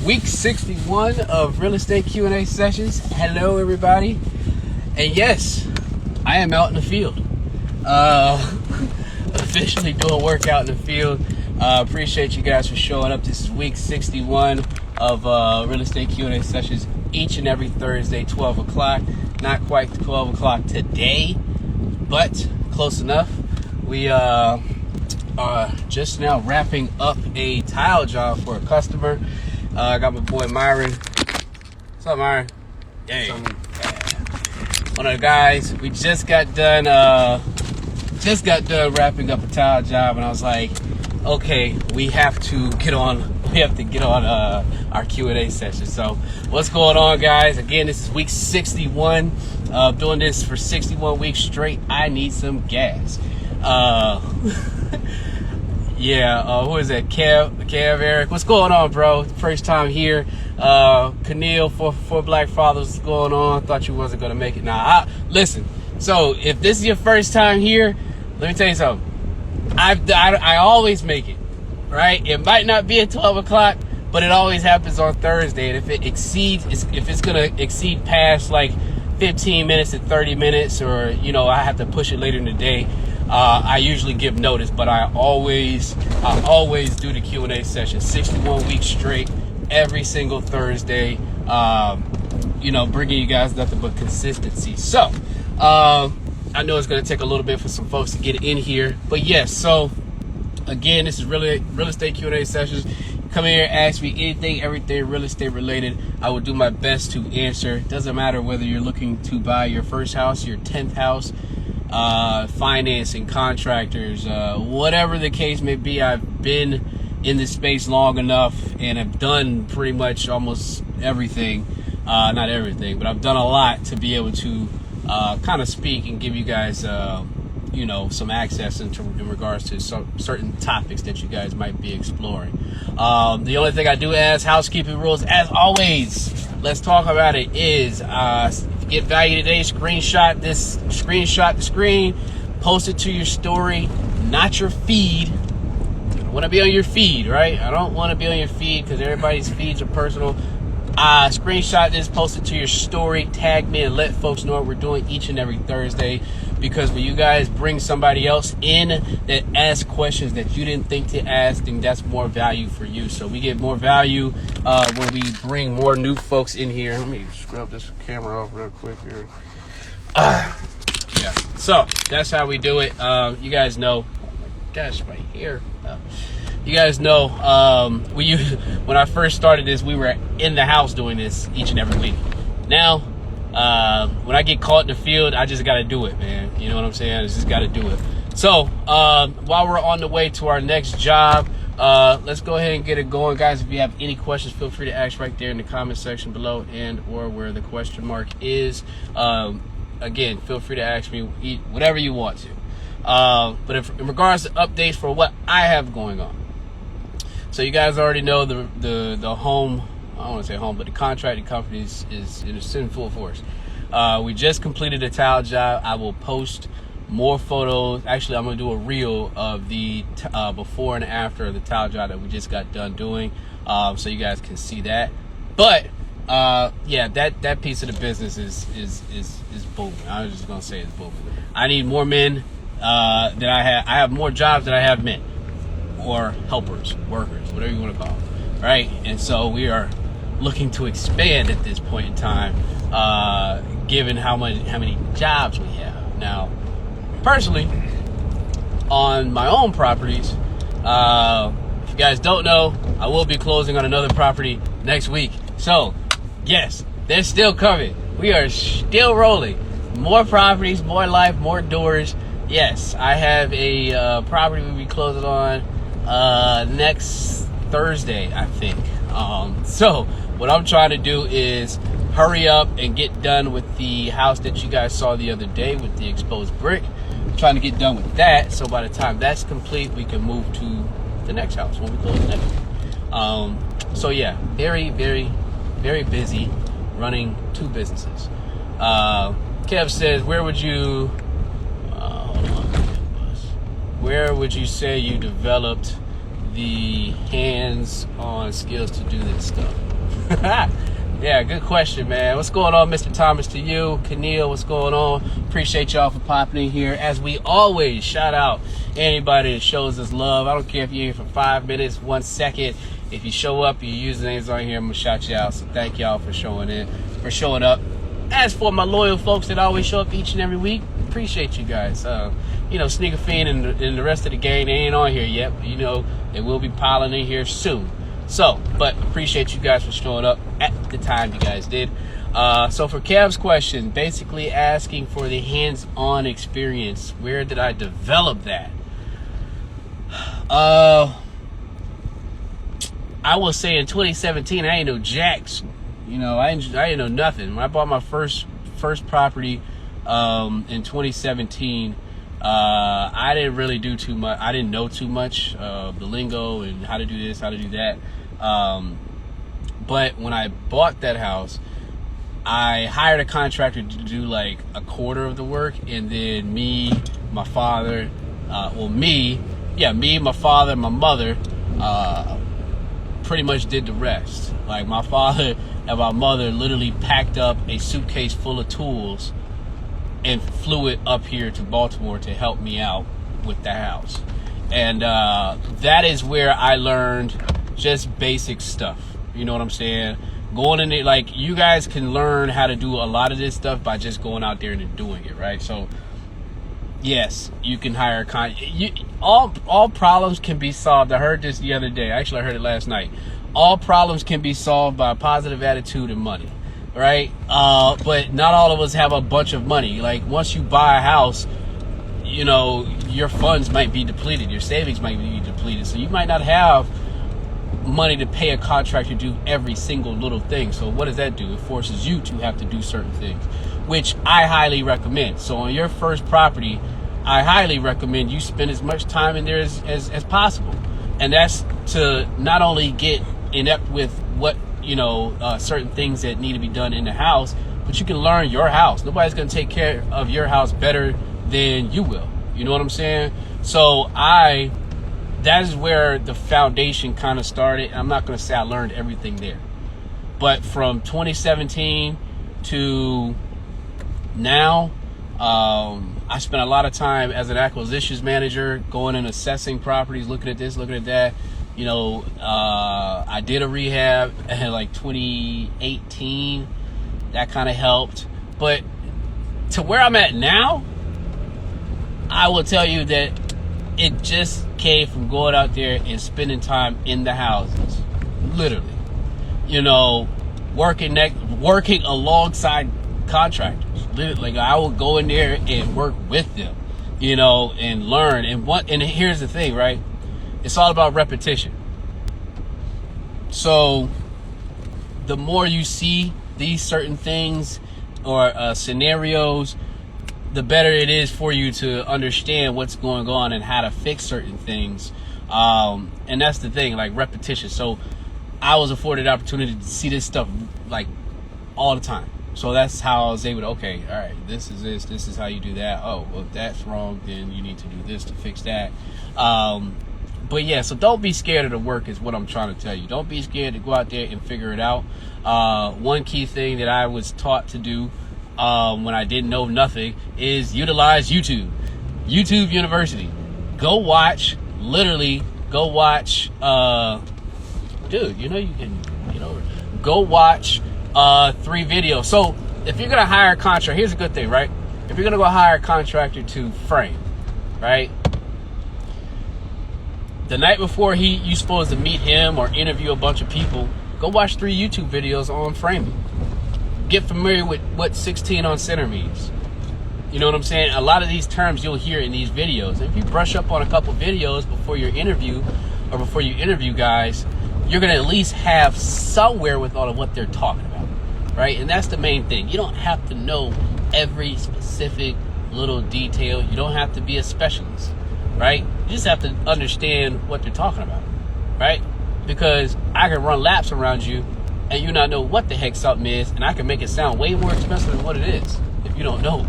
Week 61 of Real Estate Q&A sessions. Hello, everybody. And yes, I am out in the field. Officially doing work out in the field. Appreciate you guys for showing up. This is week 61 of Real Estate Q&A sessions each and every Thursday, 12 o'clock. Not quite 12 o'clock today, but close enough. We are just now wrapping up a tile job for a customer. I got my boy Myron. What's up, Myron? Hey. One of the guys. We just got done wrapping up a tile job, and I was like, okay, we have to get on our Q&A session. So what's going on, guys? Again, this is week 61. Doing this for 61 weeks straight. I need some gas. Who is that? Kev, Eric. What's going on, bro? First time here. Keneal, for Black Fathers. What's going on? Thought you wasn't gonna make it. Listen. So if this is your first time here, let me tell you something. I always make it, right? It might not be at 12 o'clock, but it always happens on Thursday. And if it's gonna exceed past like 15 minutes to 30 minutes, or I have to push it later in the day, I usually give notice, but I always do the Q&A session 61 weeks straight, every single Thursday, bringing you guys nothing but consistency. So I know it's going to take a little bit for some folks to get in here, but yes. So again, this is really real estate Q&A sessions. Come here, ask me anything, everything real estate related. I will do my best to answer. Doesn't matter whether you're looking to buy your first house, your 10th house, financing, contractors, whatever the case may be. I've been in this space long enough and have done pretty much almost everything. Not everything, but I've done a lot to be able to kind of speak and give you guys some access in regards to certain topics that you guys might be exploring. The only thing I do as housekeeping rules, as always, let's talk about it, is if you get value today, screenshot the screen, post it to your story, not your feed. I want to be on your feed, right? I don't want to be on your feed because everybody's feeds are personal. Screenshot this, post it to your story, tag me, and let folks know what we're doing each and every Thursday. Because when you guys bring somebody else in that asks questions that you didn't think to ask, then that's more value for you. So we get more value when we bring more new folks in here. Let me scrub this camera off real quick here. So that's how we do it. You guys know. Oh my gosh, my hair. You guys know, when I first started this, we were in the house doing this each and every week. Now, when I get caught in the field, I just got to do it, man. You know what I'm saying? I just got to do it. So, while we're on the way to our next job, let's go ahead and get it going. Guys, if you have any questions, feel free to ask right there in the comment section below and or where the question mark is. Again, feel free to ask me whatever you want to. But in regards to updates for what I have going on, so you guys already know the home, I don't want to say home, but the contracting company is in full force. We just completed a tile job. I will post more photos. Actually, I'm going to do a reel of the before and after of the tile job that we just got done doing, so you guys can see that. But that piece of the business is booming. I was just going to say it's booming. I need more men than I have. I have more jobs than I have men, or helpers, workers, whatever you want to call them, right? And so we are looking to expand at this point in time, given how many jobs we have. Now, personally, on my own properties, if you guys don't know, I will be closing on another property next week. So, yes, they're still coming. We are still rolling. More properties, more life, more doors. Yes, I have a property we'll be closing on next Thursday, I think. So what I'm trying to do is hurry up and get done with the house that you guys saw the other day with the exposed brick. I'm trying to get done with that, so by the time that's complete, we can move to the next house when we close the next one. So yeah, very, very, very busy running two businesses. Kev says, where would you say you developed the hands-on skills to do this stuff? Yeah, good question, man. What's going on, Mr. Thomas, to you? Keneal, what's going on? Appreciate y'all for popping in here. As we always, shout out anybody that shows us love. I don't care if you're here for 5 minutes, 1 second. If you show up, your username's on here, I'm going to shout you out. So thank y'all for showing up. As for my loyal folks that always show up each and every week, appreciate you guys. Sneaker Fiend and the rest of the gang, they ain't on here yet, but they will be piling in here soon. So, but appreciate you guys for showing up at the time you guys did. So for Kev's question, basically asking for the hands-on experience. Where did I develop that? I will say in 2017, I ain't no jacks. I ain't know nothing. When I bought my first property in 2017, I didn't really do too much. I didn't know too much of the lingo and how to do this, how to do that. But when I bought that house, I hired a contractor to do like a quarter of the work, and then me, my father, my father, my mother, pretty much did the rest. Like my father and my mother literally packed up a suitcase full of tools and flew it up here to Baltimore to help me out with the house. And that is where I learned just basic stuff. You know what I'm saying? Going in there, like, you guys can learn how to do a lot of this stuff by just going out there and doing it, right? So, yes, you can hire all problems can be solved. I heard this the other day. Actually, I heard it last night. All problems can be solved by a positive attitude and money, right? But not all of us have a bunch of money. Like, once you buy a house, your funds might be depleted. Your savings might be depleted. So you might not have money to pay a contractor to do every single little thing. So what does that do? It forces you to have to do certain things, which I highly recommend. So on your first property, I highly recommend you spend as much time in there as possible. And that's to not only get inept with what, certain things that need to be done in the house, but you can learn your house. Nobody's going to take care of your house better than you will. You know what I'm saying? So that is where the foundation kind of started. I'm not going to say I learned everything there, but from 2017 to now, I spent a lot of time as an acquisitions manager, going and assessing properties, looking at this, looking at that. I did a rehab in like 2018. That kind of helped. But to where I'm at now, I will tell you that it just came from going out there and spending time in the houses, literally. Working alongside contractors. Literally, like, I will go in there and work with them, and learn. And here's the thing, right? It's all about repetition. So the more you see these certain things or scenarios, the better it is for you to understand what's going on and how to fix certain things. And that's the thing, like repetition. So I was afforded the opportunity to see this stuff like all the time. So that's how I was able to, okay, all right, this is how you do that. Oh, well, if that's wrong, then you need to do this to fix that. But yeah, so don't be scared of the work is what I'm trying to tell you. Don't be scared to go out there and figure it out. One key thing that I was taught to do when I didn't know nothing is utilize YouTube. YouTube University. Go watch, go watch, go watch 3 videos. So if you're gonna hire a contractor, here's a good thing, right? If you're gonna go hire a contractor to frame, right? The night before you're supposed to meet him or interview a bunch of people, go watch 3 YouTube videos on framing. Get familiar with what 16 on center means. You know what I'm saying? A lot of these terms you'll hear in these videos. If you brush up on a couple videos before your interview or before you interview guys, you're going to at least have some wherewithal of what they're talking about, right? And that's the main thing. You don't have to know every specific little detail. You don't have to be a specialist, right? You just have to understand what they're talking about, right? Because I can run laps around you and you not know what the heck something is, and I can make it sound way more expensive than what it is if you don't know.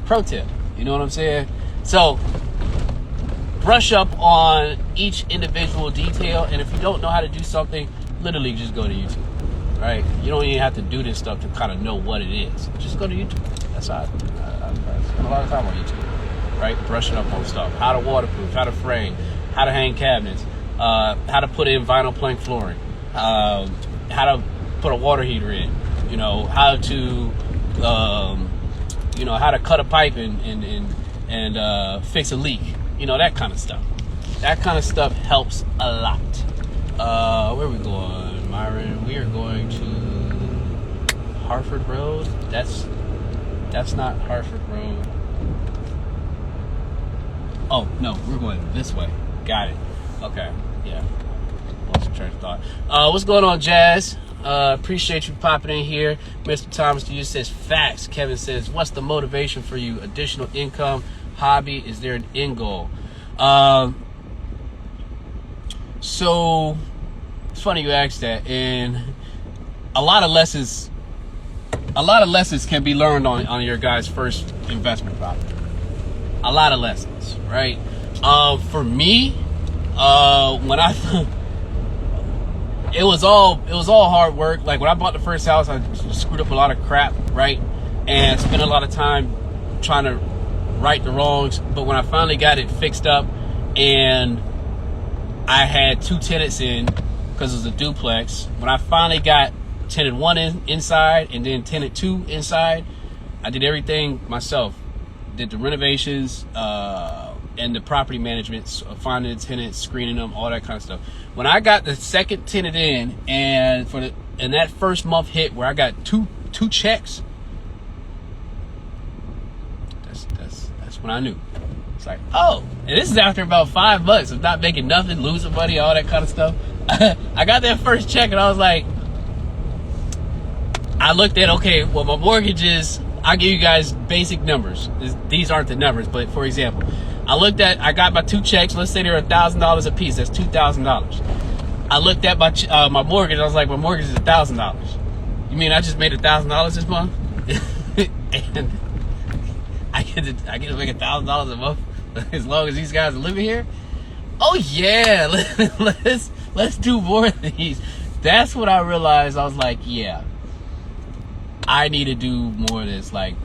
Pro tip, you know what I'm saying? So brush up on each individual detail, and if you don't know how to do something, literally just go to YouTube, right? You don't even have to do this stuff to kind of know what it is. Just go to YouTube. That's how I spend a lot of time on YouTube, right? Brushing up on stuff. How to waterproof, how to frame, how to hang cabinets, how to put in vinyl plank flooring, how to put a water heater in, how to, how to cut a pipe and fix a leak, that kind of stuff. That kind of stuff helps a lot. Where are we going, Myron? We are going to Harford Road. That's not Harford Road. Oh, no, we're going this way. Got it. Okay, yeah. Lost your train of thought. What's going on, Jazz? Appreciate you popping in here. Mr. Thomas to you says facts. Kevin says, what's the motivation for you? Additional income, hobby? Is there an end goal? So it's funny you asked that, and a lot of lessons can be learned on your guys' first investment property. A lot of lessons, right? For me, when it was all hard work. Like when I bought the first house, I screwed up a lot of crap, right? And spent a lot of time trying to right the wrongs. But when I finally got it fixed up, and I had 2 tenants in because it was a duplex. When I finally got tenant 1 inside and then tenant 2 inside, I did everything myself. Did the renovations and the property management, finding the tenants, screening them, all that kind of stuff. When I got the second tenant in, and that first month hit where I got two checks, that's when I knew. It's like, oh, and this is after about 5 months of not making nothing, losing money, all that kind of stuff. I got that first check and I was like, I looked at, okay, well, my mortgage is, I'll give you guys basic numbers. These aren't the numbers, but for example, I got my 2 checks. Let's say they're $1,000 a piece. That's $2,000. I looked at my mortgage. I was like, my mortgage is $1,000. You mean I just made $1,000 this month? And I get to make $1,000 a month as long as these guys are living here? Oh yeah, let's do more of these. That's what I realized. I was like, yeah, I need to do more of this. Like,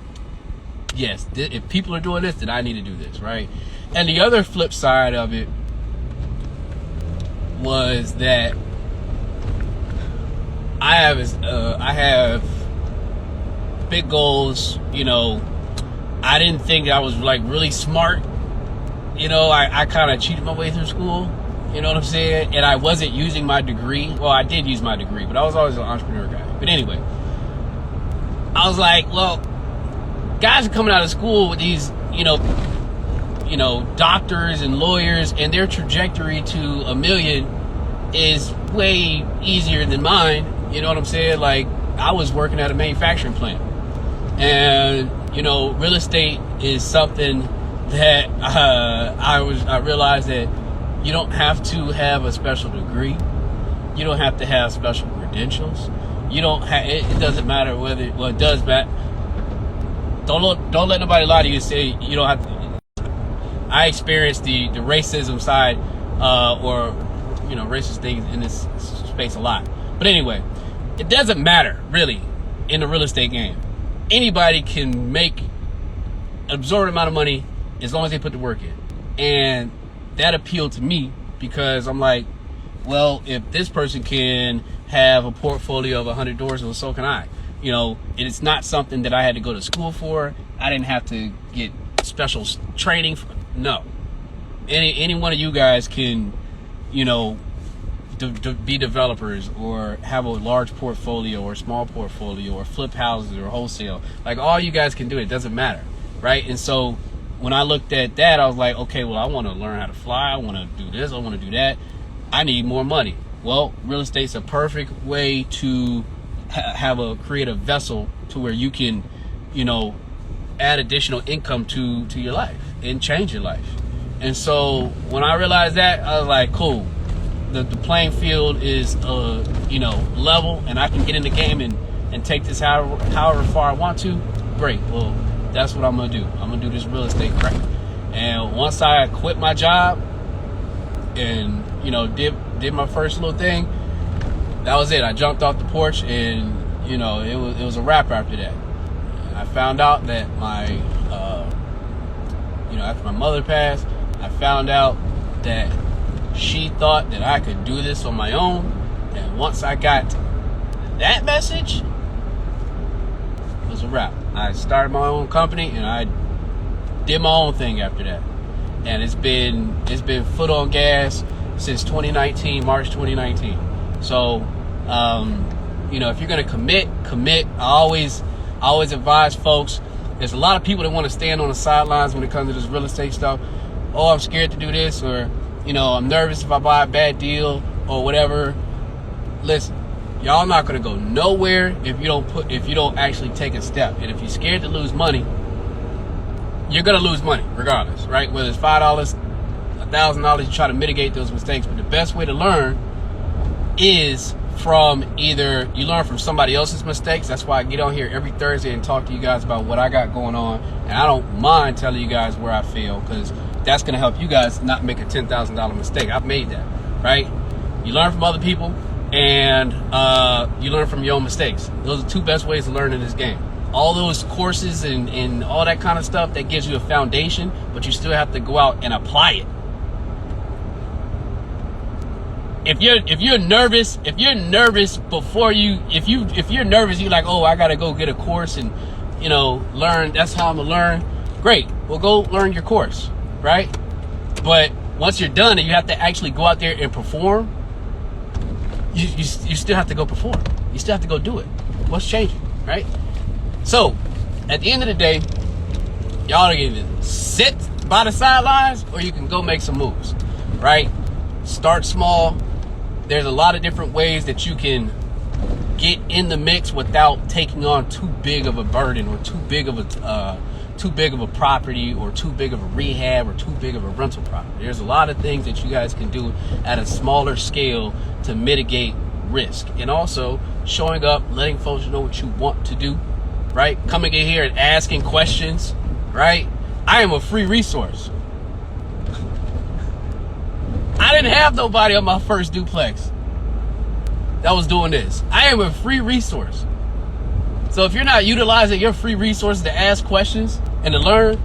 yes, if people are doing this, then I need to do this, right? And the other flip side of it was that I have big goals. I didn't think I was like really smart. I kind of cheated my way through school. You know what I'm saying? And I wasn't using my degree. Well, I did use my degree, but I was always an entrepreneur guy. But anyway, I was like, well, guys are coming out of school with these, doctors and lawyers, and their trajectory to $1 million is way easier than mine. You know what I'm saying? Like, I was working at a manufacturing plant, and real estate is something that I realized that you don't have to have a special degree. You don't have to have special credentials. You don't have. It doesn't matter whether. Well, it does matter. Don't let nobody lie to you and say you don't have to. I experienced the racism side, or racist things in this space a lot. But anyway, it doesn't matter really in the real estate game. Anybody can make an absorbent amount of money as long as they put the work in, and that appealed to me because I'm like, well, if this person can have a portfolio of 100 doors, well, so can I. It's not something that I had to go to school for. I didn't have to get special training for. No. Any one of you guys can, be developers or have a large portfolio or small portfolio or flip houses or wholesale. Like, all you guys can do it. It doesn't matter, right? And so when I looked at that, I was like, okay, well, I want to learn how to fly. I want to do this. I want to do that. I need more money. Well, real estate's a perfect way to create a vessel to where you can, add additional income to your life and change your life. And so when I realized that, I was like, cool. The playing field is, level, and I can get in the game and take this however far I want to. Great. Well, that's what I'm going to do. I'm going to do this real estate crap. And once I quit my job and, did my first little thing, that was it. I jumped off the porch, and it was a wrap after that. I found out that after my mother passed, I found out that she thought that I could do this on my own. And once I got that message, it was a wrap. I started my own company, and I did my own thing after that. And it's been foot on gas since 2019, March 2019. So, if you're gonna commit. I always advise folks. There's a lot of people that want to stand on the sidelines when it comes to this real estate stuff. Oh, I'm scared to do this, or I'm nervous if I buy a bad deal or whatever. Listen, y'all not gonna go nowhere if you don't actually take a step. And if you're scared to lose money, you're gonna lose money regardless, right? Whether it's $5, $1,000, you try to mitigate those mistakes. But the best way to learn is from either you learn from somebody else's mistakes. That's why I get on here every Thursday and talk to you guys about what I got going on. And I don't mind telling you guys where I fail, because that's going to help you guys not make a $10,000 mistake. I've made that, right? You learn from other people, and you learn from your own mistakes. Those are two best ways to learn in this game. All those courses and all that kind of stuff, that gives you a foundation, but you still have to go out and apply it. If you're nervous before if you're nervous, you're like, oh, I gotta go get a course and learn. That's how I'm gonna learn. Great, well, go learn your course, right? But once you're done and you have to actually go out there and perform, you still have to go perform. You still have to go do it. What's changing, right? So at the end of the day, y'all can either sit by the sidelines or you can go make some moves, right? Start small. There's a lot of different ways that you can get in the mix without taking on too big of a burden, or too big of a property, or too big of a rehab, or too big of a rental property. There's a lot of things that you guys can do at a smaller scale to mitigate risk, and also showing up, letting folks know what you want to do, right? Coming in here and asking questions, right? I am a free resource. I didn't have nobody on my first duplex that was doing this. I am a free resource. So if you're not utilizing your free resources to ask questions and to learn,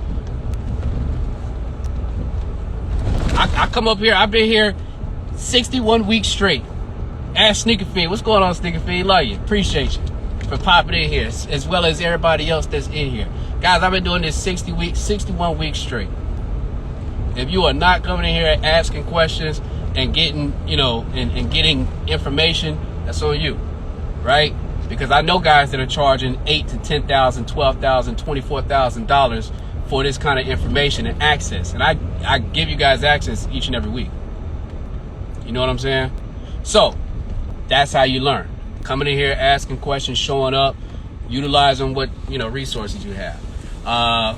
I come up here, I've been here 61 weeks straight. Ask Sneaker Fiend. What's going on, Sneaker Fiend? Love you. Appreciate you for popping in here, as well as everybody else that's in here. Guys, I've been doing this 61 weeks straight. If you are not coming in here asking questions and getting, and getting information, that's on you, right? Because I know guys that are charging $8,000 to $10,000, $12,000, $24,000 for this kind of information and access. And I give you guys access each and every week. You know what I'm saying? So that's how you learn. Coming in here, asking questions, showing up, utilizing what resources you have.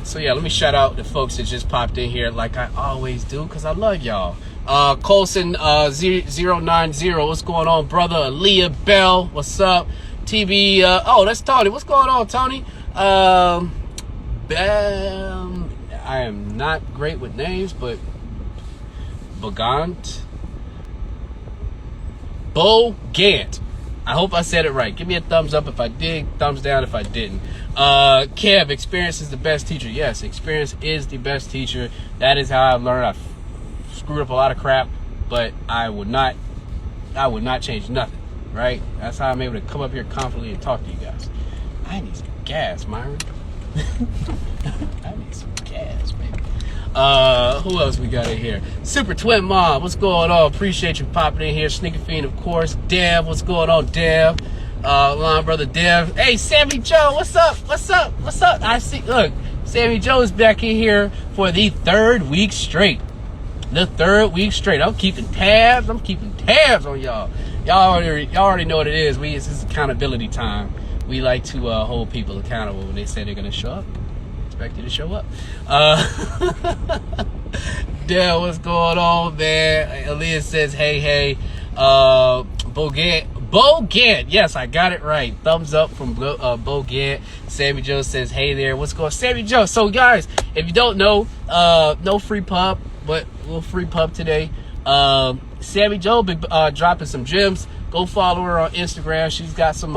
So yeah, let me shout out the folks that just popped in here, like I always do, because I love y'all. Colson 090, what's going on, brother? Aaliyah Bell, what's up? TV, that's Tony. What's going on, Tony? Bam. I am not great with names, but Bogant. I hope I said it right. Give me a thumbs up if I did, thumbs down if I didn't. Kev, experience is the best teacher. Yes, experience is the best teacher. That is how I've learned. I've screwed up a lot of crap, but I would not change nothing, right? That's how I'm able to come up here confidently and talk to you guys. I need some gas, Myron. I need some gas, baby. Who else we got in here? Super Twin Mom, what's going on? Appreciate you popping in here. Sneaker Fiend, of course. Dev, what's going on, Dev? Line brother Dev. Hey, Sammy Joe, what's up? I see, look, Sammy Joe is back in here for the third week straight. I'm keeping tabs on y'all. Y'all already know what it is. It's just accountability time. We like to hold people accountable when they say they're gonna show up. Expect you to show up. Dale, what's going on, man? Aaliyah says, hey. Bogant. Yes, I got it right. Thumbs up from Bogant. Sammy Joe says, hey there. What's going on? Sammy Joe. So, guys, if you don't know, no free pub, but a little free pub today. Sammy Joe been dropping some gems. Go follow her on Instagram. She's got some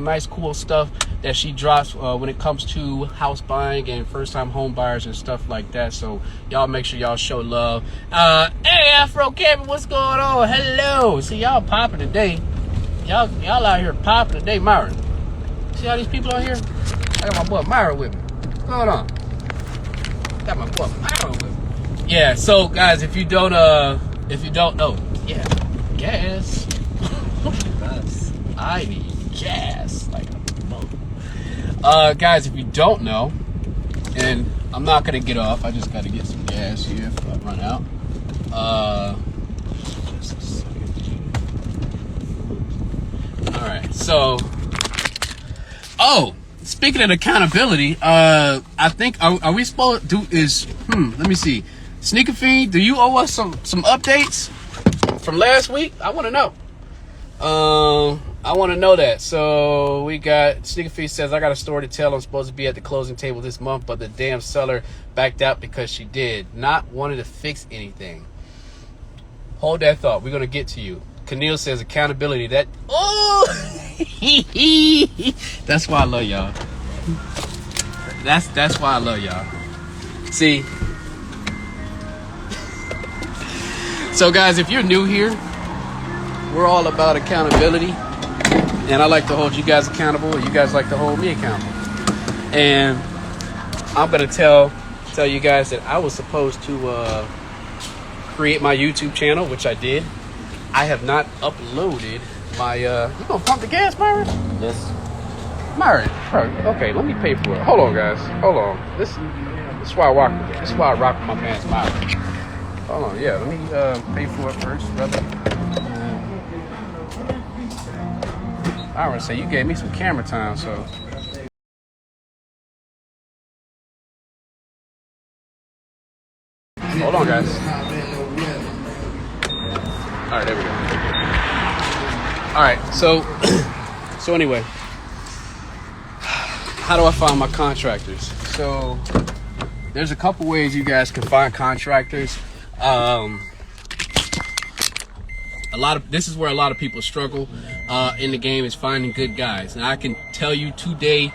nice cool stuff that she drops when it comes to house buying and first time home buyers and stuff like that. So y'all make sure y'all show love. Hey Afro Kevin, what's going on? Hello. See y'all popping today. Y'all out here popping today, Myron. See all these people on here? I got my boy Myron with me. What's going on? Got my boy Myron with me. Yeah, so guys, if you don't know, yeah, gas. I need gas like a boat. Guys, if you don't know, and I'm not gonna get off, I just gotta get some gas here if I run out. Just a second. Alright, so speaking of accountability, I think are we supposed to let me see. Sneaker Fiend, do you owe us some updates from last week? I wanna know. I want to know that. So we got Sneaker Fiend says, I got a story to tell. I'm supposed to be at the closing table this month, but the damn seller backed out because she did not wanting to fix anything. Hold that thought. We're going to get to you. Keneal says accountability. That's why I love y'all. That's why I love y'all. See. So guys, if you're new here, we're all about accountability, and I like to hold you guys accountable, and you guys like to hold me accountable. And I'm gonna tell you guys that I was supposed to create my YouTube channel, which I did. I have not uploaded my. You gonna pump the gas, Myron? Yes. Myron, okay, let me pay for it. Hold on, guys. Hold on. This is why I rock. This is why I rock with my man's Myron. Hold on, yeah. Let me pay for it first, brother. I want to say you gave me some camera time, so. Hold on, guys. All right, there we go. All right, so anyway, how do I find my contractors? So there's a couple ways you guys can find contractors. This is where a lot of people struggle in the game, is finding good guys. And I can tell you today,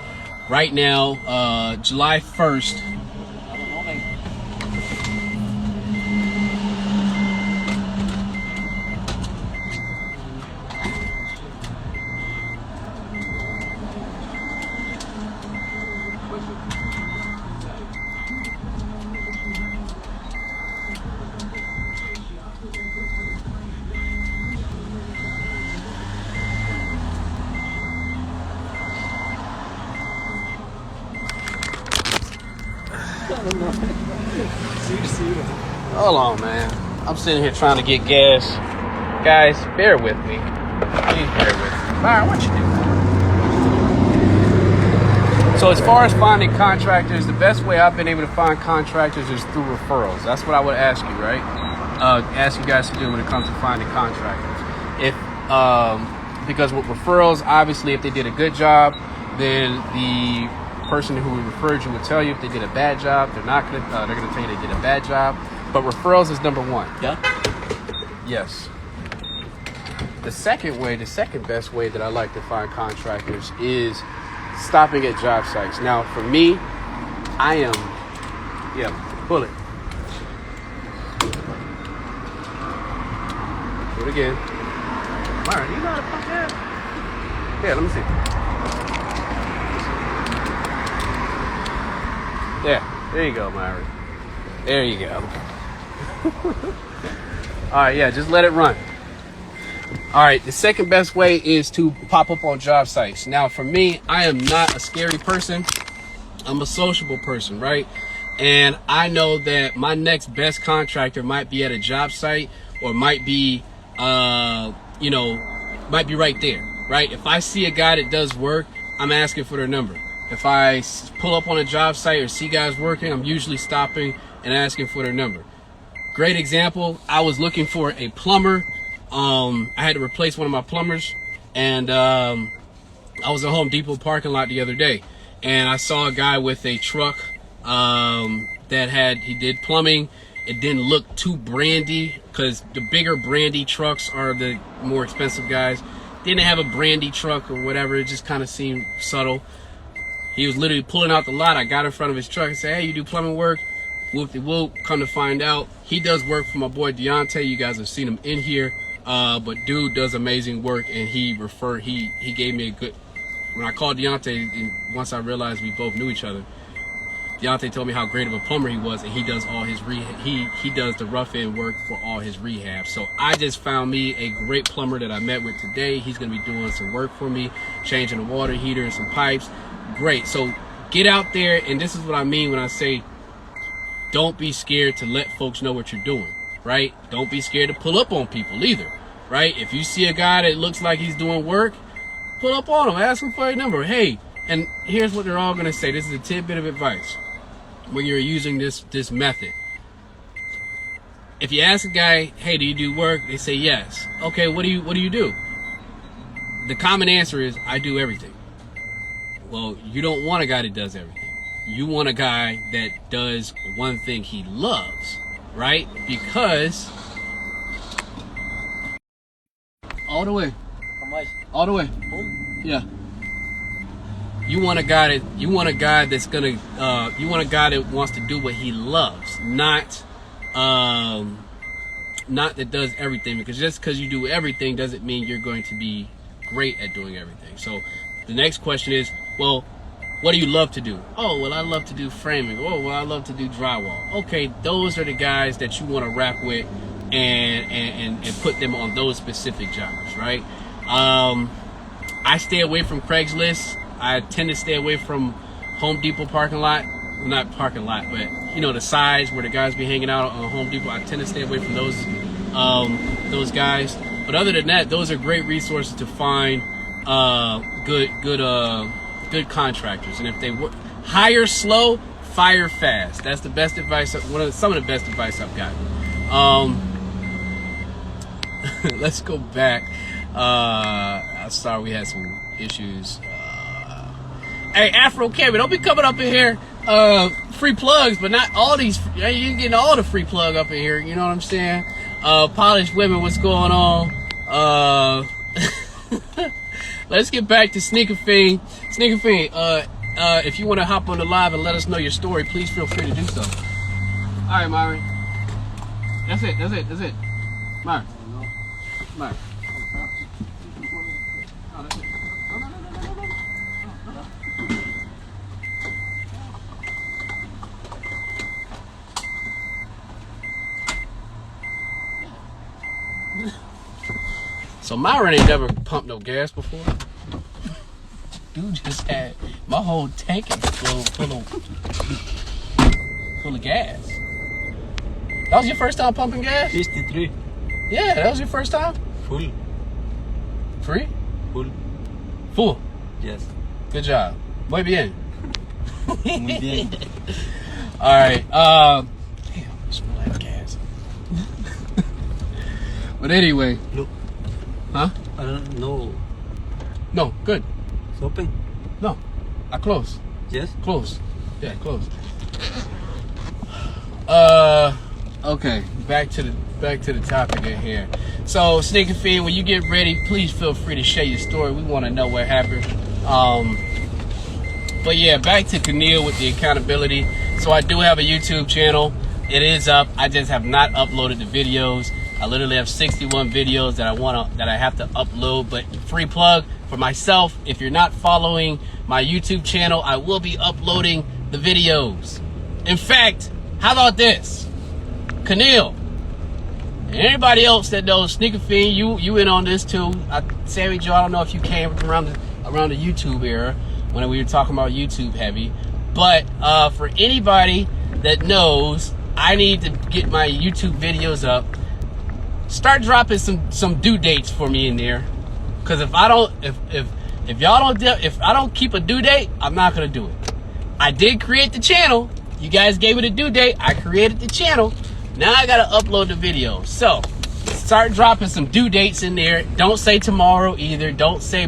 right now, July 1st. Hold on, man. I'm sitting here trying to get gas. Guys, bear with me. Please bear with me. Byron, what you do? So as far as finding contractors, the best way I've been able to find contractors is through referrals. That's what I would ask you, right? Ask you guys to do when it comes to finding contractors. Because with referrals, obviously, if they did a good job, then the person who referred you will tell you. If they did a bad job, they're not gonna. They're gonna tell you they did a bad job. But referrals is number one. Yeah. Yes. The second best way that I like to find contractors is stopping at job sites. Now, for me, I am. Yeah, pull it. Do it again. Myron, you know how to pump that? Yeah, let me see. Yeah, there you go, Myron. There you go. All right, yeah, just let it run. All right, the second best way is to pop up on job sites. Now, for me, I am not a scary person. I'm a sociable person, right? And I know that my next best contractor might be at a job site, or might be, might be right there, right? If I see a guy that does work, I'm asking for their number. If I pull up on a job site or see guys working, I'm usually stopping and asking for their number. Great example, I was looking for a plumber. I had to replace one of my plumbers, and I was at Home Depot parking lot the other day, and I saw a guy with a truck he did plumbing, It didn't look too brandy, because the bigger brandy trucks are the more expensive guys. Didn't have a brandy truck or whatever. It just kind of seemed subtle. He was literally pulling out the lot. I got in front of his truck and said, hey, you do plumbing work? Whoop-de-whoop. Come to find out, he does work for my boy Deontay. You guys have seen him in here. But dude does amazing work, and he gave me a good, when I called Deontay, and once I realized we both knew each other, Deontay told me how great of a plumber he was, and he does all his he does the rough end work for all his rehab. So I just found me a great plumber that I met with today. He's gonna be doing some work for me, changing the water heater and some pipes. Great. So get out there, and this is what I mean when I say don't be scared to let folks know what you're doing, right? Don't be scared to pull up on people either, right? If you see a guy that looks like he's doing work, pull up on him, ask him for a number. Hey, and here's what they're all gonna say. This is a tidbit of advice when you're using this method. If you ask a guy, hey, do you do work? They say yes. Okay, what do you do? The common answer is, I do everything. Well, you don't want a guy that does everything. You want a guy that does one thing he loves, right? Because all the way. How much? All the way. Oh. Yeah. You want a guy that's gonna you want a guy that wants to do what he loves, not that does everything, because just because you do everything doesn't mean you're going to be great at doing everything. So the next question is, well, what do you love to do? Oh, well, I love to do framing. Oh, well, I love to do drywall. Okay, those are the guys that you want to rap with and put them on those specific jobs, right? I stay away from Craigslist. I tend to stay away from Home Depot parking lot. Well, not parking lot, but you know, the sides where the guys be hanging out on Home Depot. I tend to stay away from those guys. But other than that, those are great resources to find good contractors. And if they hire slow, fire fast. That's the best advice. Some of the best advice I've gotten. Let's go back. I'm sorry, we had some issues. Hey, Afro Kevin, don't be coming up in here. Free plugs, but not all these. You ain't getting all the free plug up in here. You know what I'm saying? Polished women, what's going on? Let's get back to Sneaker Fiend. Sneaker Fiend, if you want to hop on the live and let us know your story, please feel free to do so. All right, Myron. That's it. Myron. Myron. Oh, that's it. So Myron ain't never pumped no gas before. Dude just had my whole tank full of gas. That was your first time pumping gas? 63. Yeah, that was your first time? Full. Free? Full. Full. Yes. Good job. Muy bien. Muy bien. All right. Damn, I smell like gas. But anyway. Look. Huh? I don't know. No, good. It's open. No, I close. Yes. Close. Yeah, close. Okay. Back to the topic at here. So, Sneaker Fiend, when you get ready, please feel free to share your story. We want to know what happened. But yeah, back to Keneal with the accountability. So I do have a YouTube channel. It is up. I just have not uploaded the videos. I literally have 61 videos that I have to upload. But free plug for myself, if you're not following my YouTube channel, I will be uploading the videos. In fact, how about this? Keneal, and anybody else that knows Sneaker Fiend, you in on this too. Sammy Joe, I don't know if you came around the YouTube era when we were talking about YouTube heavy, but for anybody that knows, I need to get my YouTube videos up. Start dropping some due dates for me in there, because if I don't keep a due date, I'm not gonna do it. I did create the channel. You guys gave it a due date. I created the channel. Now I gotta upload the video. So start dropping some due dates in there. Don't say tomorrow either. Don't say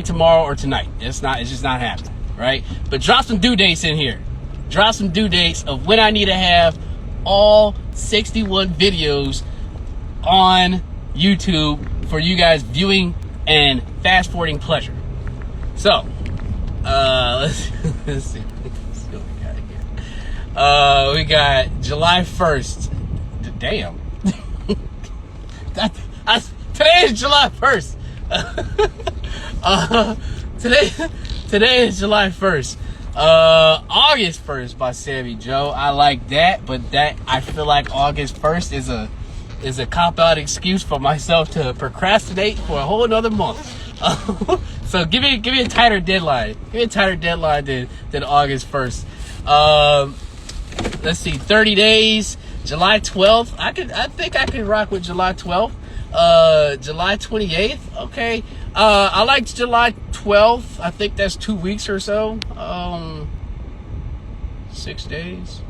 tomorrow or tonight. It's just not happening, right? But drop some due dates in here. drop some due dates of when I need to have all 61 videos on YouTube for you guys viewing and fast forwarding pleasure. So, let's see what we got here. We got July 1st. Damn. Today is July 1st. Today is July 1st. August 1st by Sammy Joe. I like that, but I feel like August 1st is a cop-out excuse for myself to procrastinate for a whole another month. So give me a tighter deadline. Give me a tighter deadline than August 1st. Let's see, 30 days. July 12th. I think I could rock with July 12th. July 28th. Okay. I liked July 12th. I think that's 2 weeks or so. 6 days.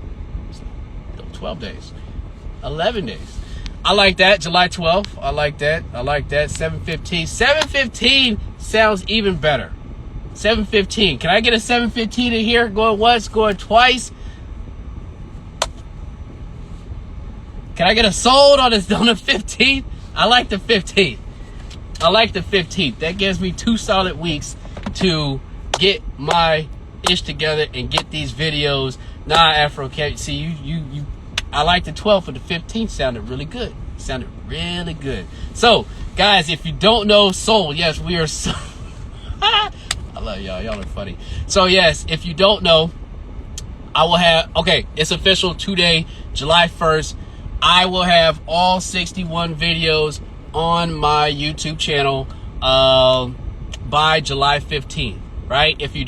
No, 12 days. 11 days. I like that. July 12th. I like that. 7/15. 7/15 sounds even better. 7/15. Can I get a 7/15 in here? Going once, going twice. Can I get a sold on the 15th? I like the 15th. That gives me 2 solid weeks to get my ish together and get these videos. Nah, Afro Cat. See, you. I like the 12th, but the 15th sounded really good. So, guys, if you don't know, sold. Yes, we are sold. I love y'all. Y'all are funny. So, yes, if you don't know, I will have. Okay, it's official today, July 1st. I will have all 61 videos on my YouTube channel by July 15th, right? If you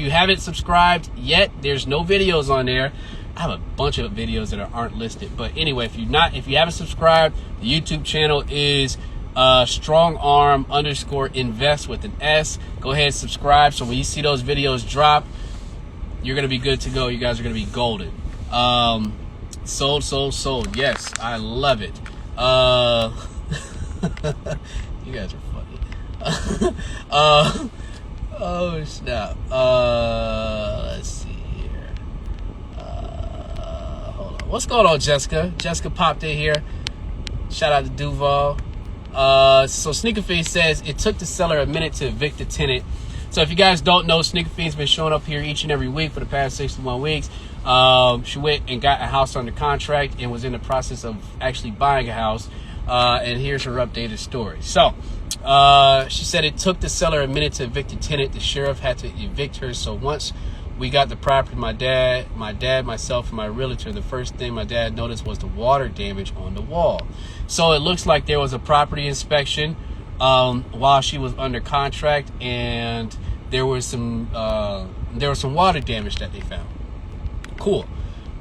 haven't subscribed yet, there's no videos on there. I have a bunch of videos that aren't listed. But anyway, if you haven't subscribed, the YouTube channel is strongarm_invest with an S. Go ahead and subscribe. So when you see those videos drop, you're going to be good to go. You guys are going to be golden. Sold. Yes, I love it. You guys are funny. Oh snap. Let's see here. Hold on. What's going on, Jessica? Jessica popped in here. Shout out to Duval. So Sneaker Fiend says it took the seller a minute to evict the tenant. So if you guys don't know, Sneaker Fiend's been showing up here each and every week for the past 61 weeks. She went and got a house under contract and was in the process of actually buying a house. And here's her updated story. So, she said it took the seller a minute to evict the tenant. The sheriff had to evict her. So once we got the property, my dad, myself, and my realtor, the first thing my dad noticed was the water damage on the wall. So it looks like there was a property inspection while she was under contract, and there was some water damage that they found. Cool.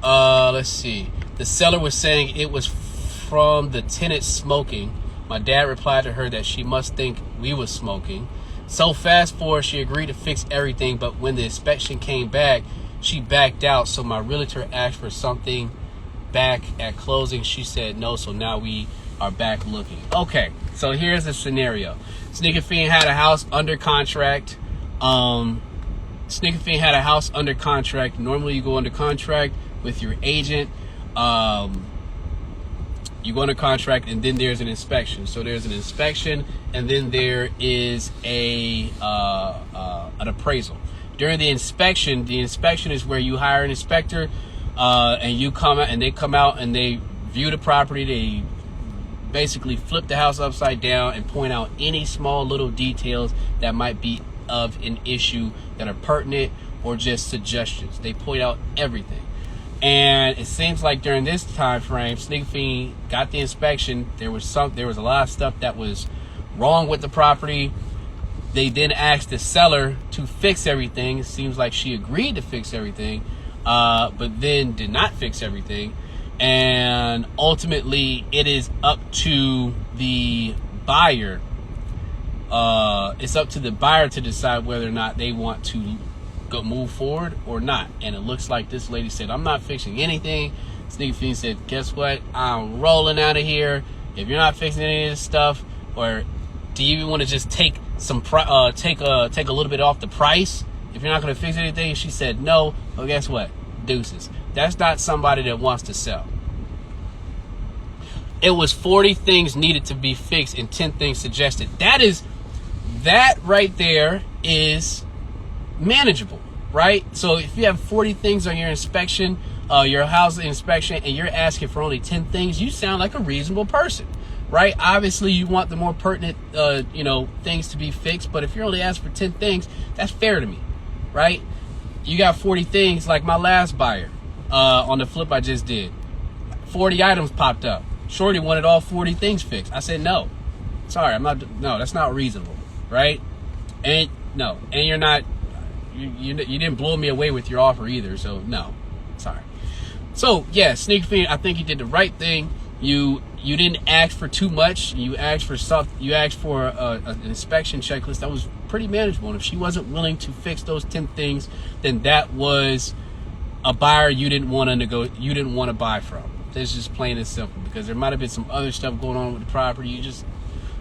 Let's see. The seller was saying it was from the tenant smoking. My dad replied to her that she must think we was smoking. So fast forward, she agreed to fix everything, but when the inspection came back, she backed out. So my realtor asked for something back at closing. She said no, so now we are back looking. Okay, so here's the scenario. Sneaker Fiend had a house under contract. Sneaker Fiend had a house under contract. Normally you go under contract with your agent. You go under contract, and then there's an inspection. So there's an inspection, and then there is an appraisal. During the inspection is where you hire an inspector, and you come out, and they come out and they view the property. They basically flip the house upside down and point out any small little details that might be of an issue that are pertinent or just suggestions. They point out everything. And it seems like during this time frame, Sneaker Fiend got the inspection. There was a lot of stuff that was wrong with the property. They then asked the seller to fix everything. It seems like she agreed to fix everything, but then did not fix everything. And ultimately, it is up to the buyer. It's up to the buyer to decide whether or not they want to move forward or not. And it looks like this lady said, I'm not fixing anything. Sneaker Fiend said, guess what, I'm rolling out of here. If you're not fixing any of this stuff, or do you even want to just take some take a little bit off the price if you're not going to fix anything? She said no. Well, guess what, deuces. That's not somebody that wants to sell. It was 40 things needed to be fixed and 10 things suggested. That right there is manageable, right? So if you have 40 things on your inspection, your house inspection, and you're asking for only 10 things, you sound like a reasonable person, right? Obviously, you want the more pertinent, things to be fixed. But if you're only asking for 10 things, that's fair to me, right? You got 40 things like my last buyer on the flip I just did. 40 items popped up. Shorty wanted all 40 things fixed. I said, no, sorry, no, that's not reasonable, right? And you're not, you didn't blow me away with your offer either. So no, sorry. So yeah, Sneaker Fiend, I think you did the right thing. You didn't ask for too much. You asked for an inspection checklist that was pretty manageable. And if she wasn't willing to fix those 10 things, then that was a buyer you didn't want to buy from. It's just plain and simple, because there might have been some other stuff going on with the property.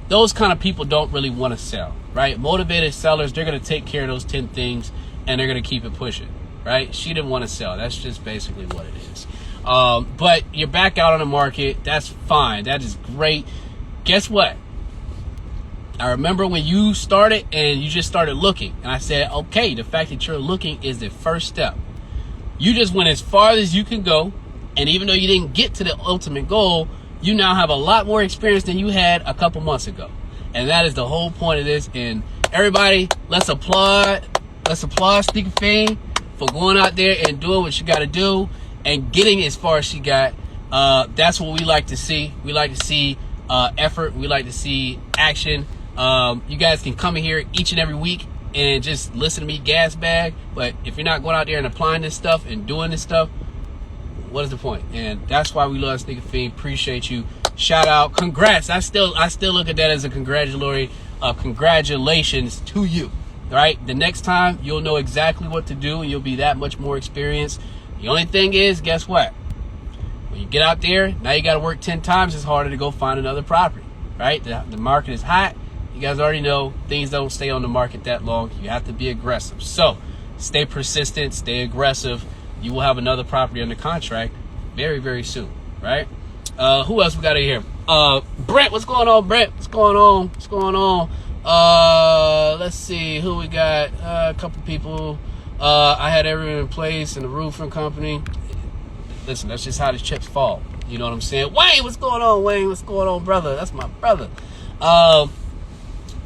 Those kind of people don't really want to sell, right? Motivated sellers, they're going to take care of those 10 things and they're going to keep it pushing, right? She didn't want to sell. That's just basically what it is. But you're back out on the market. That's fine. That is great. Guess what? I remember when you started and you just started looking, and I said, okay, the fact that you're looking is the first step. You just went as far as you can go. And even though you didn't get to the ultimate goal, you now have a lot more experience than you had a couple months ago. And that is the whole point of this. And everybody, let's applaud Sneaker Fiend for going out there and doing what you got to do and getting as far as she got. That's what we like to see. We like to see effort. We like to see action. You guys can come in here each and every week and just listen to me gas bag. But if you're not going out there and applying this stuff and doing this stuff, what is the point? And that's why we love Sneaker Fiend. Appreciate you. Shout out. Congrats. I still look at that as a congratulations to you. Right? The next time you'll know exactly what to do and you'll be that much more experienced. The only thing is, guess what? When you get out there, now you got to work 10 times as harder to go find another property. Right? The market is hot. You guys already know things don't stay on the market that long. You have to be aggressive. So stay persistent, stay aggressive. You will have another property under contract very, very soon, right? Who else we got in here? Brent, what's going on, Brent? What's going on? Let's see who we got. A couple people. I had everything in place in the roofing company. Listen, that's just how the chips fall. You know what I'm saying? Wayne, what's going on, Wayne? What's going on, brother? That's my brother.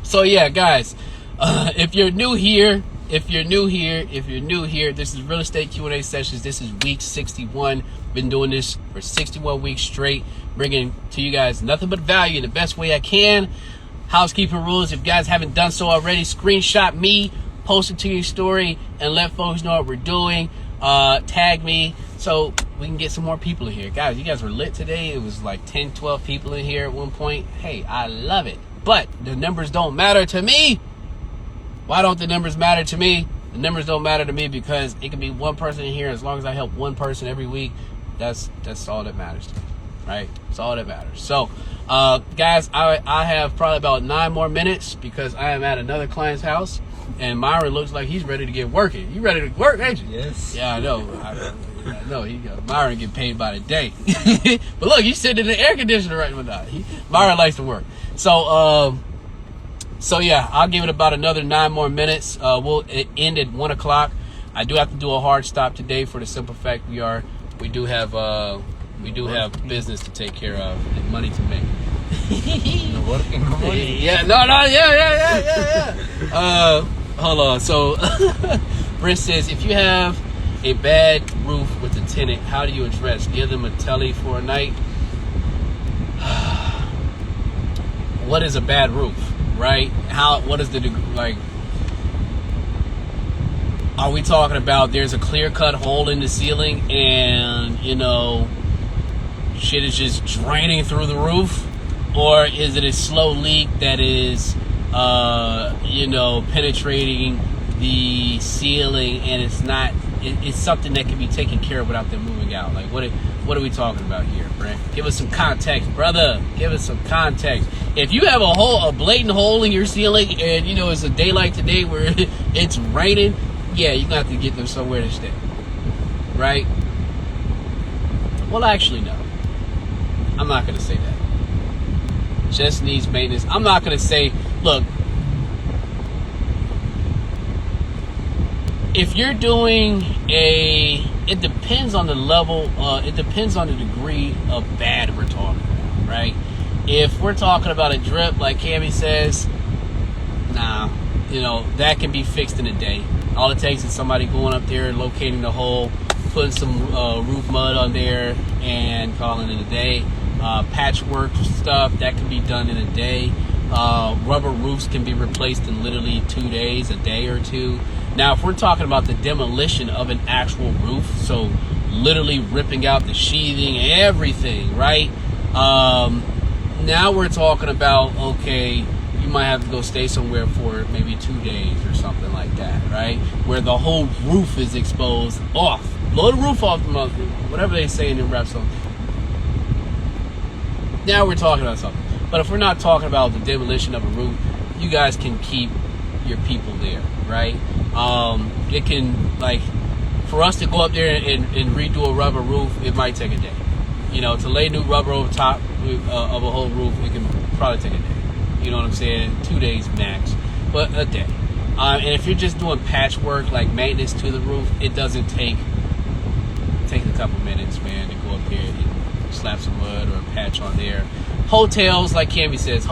So yeah, guys, if you're new here, this is Real Estate Q&A Sessions. This is week 61. Been doing this for 61 weeks straight, bringing to you guys nothing but value in the best way I can. Housekeeping rules, if you guys haven't done so already, screenshot me, post it to your story, and let folks know what we're doing. Tag me so we can get some more people in here. Guys, you guys were lit today. It was like 10, 12 people in here at one point. Hey, I love it. But the numbers don't matter to me. Why don't the numbers matter to me? The numbers don't matter to me because it can be one person in here. As long as I help one person every week, that's all that matters to me, right? That's all that matters. So, guys, I have probably about 9 more minutes because I am at another client's house, and Myron looks like he's ready to get working. You ready to work, ain't you? Yes. Yeah, I know. I know. Myron get paid by the day. But look, he's sitting in the air conditioner right now. Myron likes to work. So yeah, I'll give it about another 9 more minutes. We'll end at 1 o'clock. I do have to do a hard stop today for the simple fact we do have business to take care of and money to make. Working money. Yeah. Hold on. So Brent says, if you have a bad roof with a tenant, how do you address? Give them a telly for a night. What is a bad roof? Right? What is the like? Are we talking about there's a clear-cut hole in the ceiling and shit is just draining through the roof, or is it a slow leak that is penetrating the ceiling and it's something that can be taken care of without them moving out? Like what are we talking about here, Brent? Give us some context, brother. Give us some context. If you have a blatant hole in your ceiling and it's a day like today where it's raining, yeah, you're gonna have to get them somewhere to stay. right? Well, actually, no. I'm not going to say that. Just needs maintenance. I'm not going to say, look, if you're doing it depends on the level, it depends on the degree of bad we're talking about, right? If we're talking about a drip, like Cammy says, nah, that can be fixed in a day. All it takes is somebody going up there, locating the hole, putting some roof mud on there, and calling it a day. Patchwork stuff, that can be done in a day. Rubber roofs can be replaced in literally 2 days, a day or two. Now, if we're talking about the demolition of an actual roof, so literally ripping out the sheathing, everything, right? Now we're talking about, okay, you might have to go stay somewhere for maybe 2 days or something like that, right? Where the whole roof is exposed off. Blow the roof off, whatever they say in the rap song. Now we're talking about something. But if we're not talking about the demolition of a roof, you guys can keep your people there, right? It can, like, for us to go up there and redo a rubber roof, it might take a day. To lay new rubber over top of a whole roof, it can probably take a day. You know what I'm saying? 2 days max, but a day. And if you're just doing patchwork, like maintenance to the roof, it doesn't take a couple minutes, man, to go up there and slap some mud or a patch on there. Hotels, like Cammy says,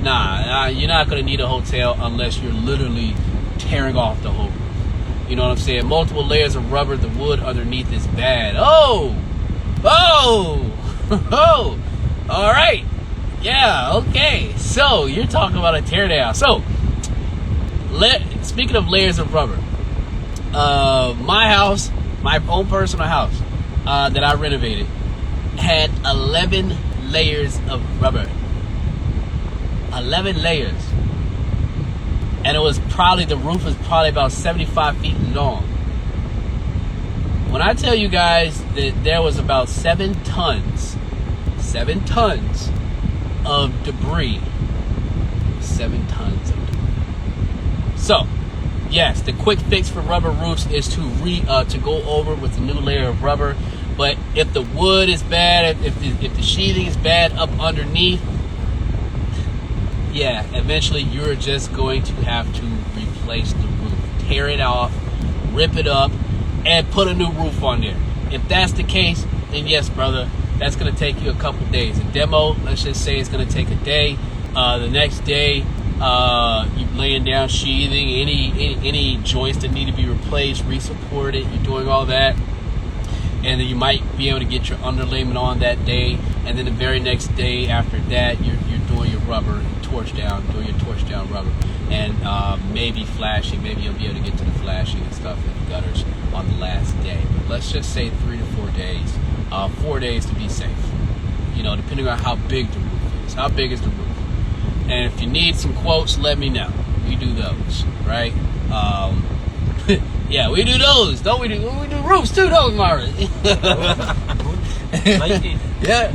nah, you're not going to need a hotel unless you're literally tearing off the whole roof. You know what I'm saying? Multiple layers of rubber, the wood underneath is bad. Oh, all right. Yeah, okay. So, you're talking about a teardown. So, speaking of layers of rubber, my house, my own personal house that I renovated, had 11 layers of rubber. 11 layers. And the roof was probably about 75 feet long. When I tell you guys that there was about 7 tons of debris. 7 tons of debris. So, yes, the quick fix for rubber roofs is to go over with a new layer of rubber. But if the wood is bad, if the sheathing is bad up underneath, yeah, eventually you're just going to have to replace the roof. Tear it off, rip it up, and put a new roof on there. If that's the case, then yes, brother, that's going to take you a couple days. A demo, let's just say, it's going to take a day. The next day, you're laying down sheathing, any joints that need to be replaced, resupport it, you're doing all that. And then you might be able to get your underlayment on that day. And then the very next day after that, you're doing your rubber, doing your torch down rubber. And maybe flashing, maybe you'll be able to get to the flashing and stuff in the gutters on the last day. But let's just say 3 to 4 days. 4 days to be safe. Depending on how big the roof is. How big is the roof? And if you need some quotes, let me know. We do those, right? Yeah, we do those. Don't we do? We do roofs too, don't we, Mara? Yeah.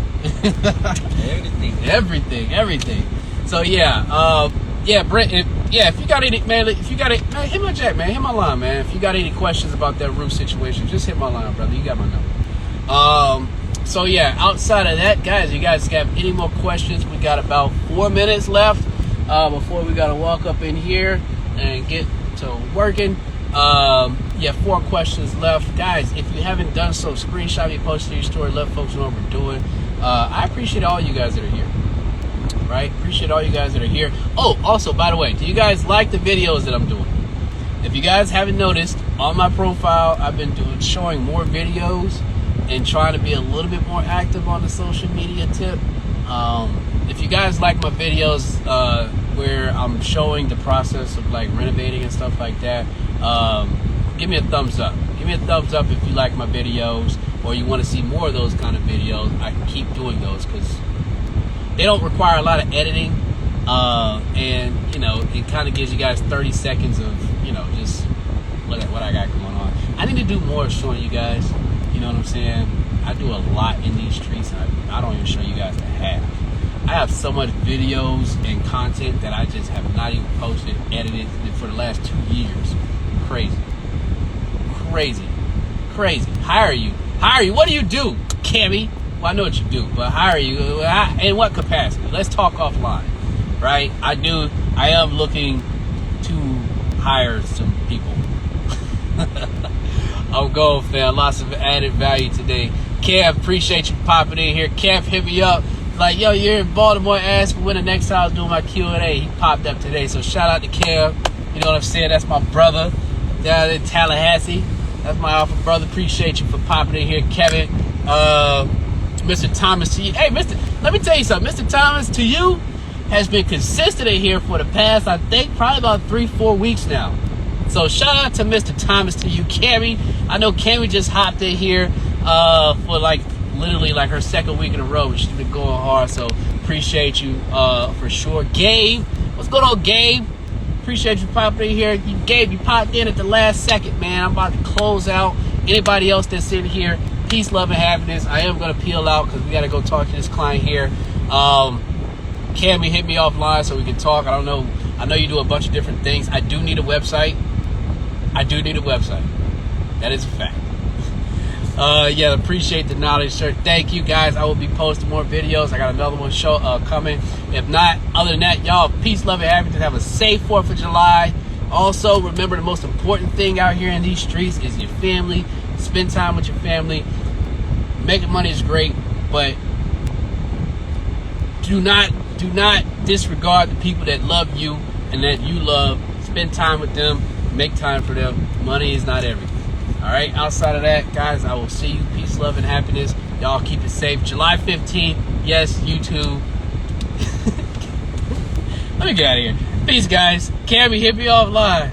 Everything. So yeah, Brent. If you got any, man, hit my jack, man. Hit my line, man. If you got any questions about that roof situation, just hit my line, brother. You got my number. So yeah, outside of that, guys, you guys have any more questions? We got about 4 minutes left before we gotta walk up in here and get to working. 4 questions left, guys. If you haven't done so, screenshot me, post to your story, let folks know what we're doing. I appreciate all you guys that are here. Right? Appreciate all you guys that are here. Oh, also, by the way, do you guys like the videos that I'm doing? If you guys haven't noticed, on my profile, I've been showing more videos and trying to be a little bit more active on the social media tip. If you guys like my videos where I'm showing the process of like renovating and stuff like that, give me a thumbs up. Give me a thumbs up if you like my videos or you want to see more of those kind of videos. I can keep doing those because they don't require a lot of editing, and it kind of gives you guys 30 seconds of just look at what I got going on. I need to do more showing you guys. You know what I'm saying? I do a lot in these streets, and I don't even show you guys the half. I have so much videos and content that I just have not even posted, edited for the last 2 years. Crazy. crazy. Hire you. What do you do, Cammy? Well, I know what you do, but hire you in what capacity? Let's talk offline, right? I am looking to hire some people. I'm going, fam. Lots of added value today. Kev, appreciate you popping in here. Kev hit me up. Like, yo, you're in Baltimore. Ask when the next time I was doing my Q&A. He popped up today. So shout out to Kev. You know what I'm saying? That's my brother down in Tallahassee. That's my alpha brother. Appreciate you for popping in here, Kevin. Mr. Thomas to you. Hey, let me tell you something. Mr. Thomas to you has been consistent in here for the past, I think, probably about 3-4 weeks now. So shout out to Mr. Thomas to you, Cammy. I know Cammy just hopped in here for literally her second week in a row. She's been going hard, so appreciate you for sure. Gabe, what's going on, Gabe? Appreciate you popping in here. Gabe, you popped in at the last second, man. I'm about to close out. Anybody else that's in here, peace, love, and happiness. I am going to peel out because we got to go talk to this client here. Cammy, hit me offline so we can talk. I know you do a bunch of different things. I do need a website. That is a fact. Yeah, appreciate the knowledge, sir. Thank you, guys. I will be posting more videos. I got another one coming. If not, other than that, y'all, peace, love, and happiness. Have a safe 4th of July. Also, remember the most important thing out here in these streets is your family. Spend time with your family. Making money is great, but do not disregard the people that love you and that you love. Spend time with them. Make time for them. Money is not everything. All right. Outside of that, guys, I will see you. Peace, love, and happiness. Y'all keep it safe. July 15th. Yes, YouTube. Let me get out of here. Peace, guys. Cammy, hit me offline.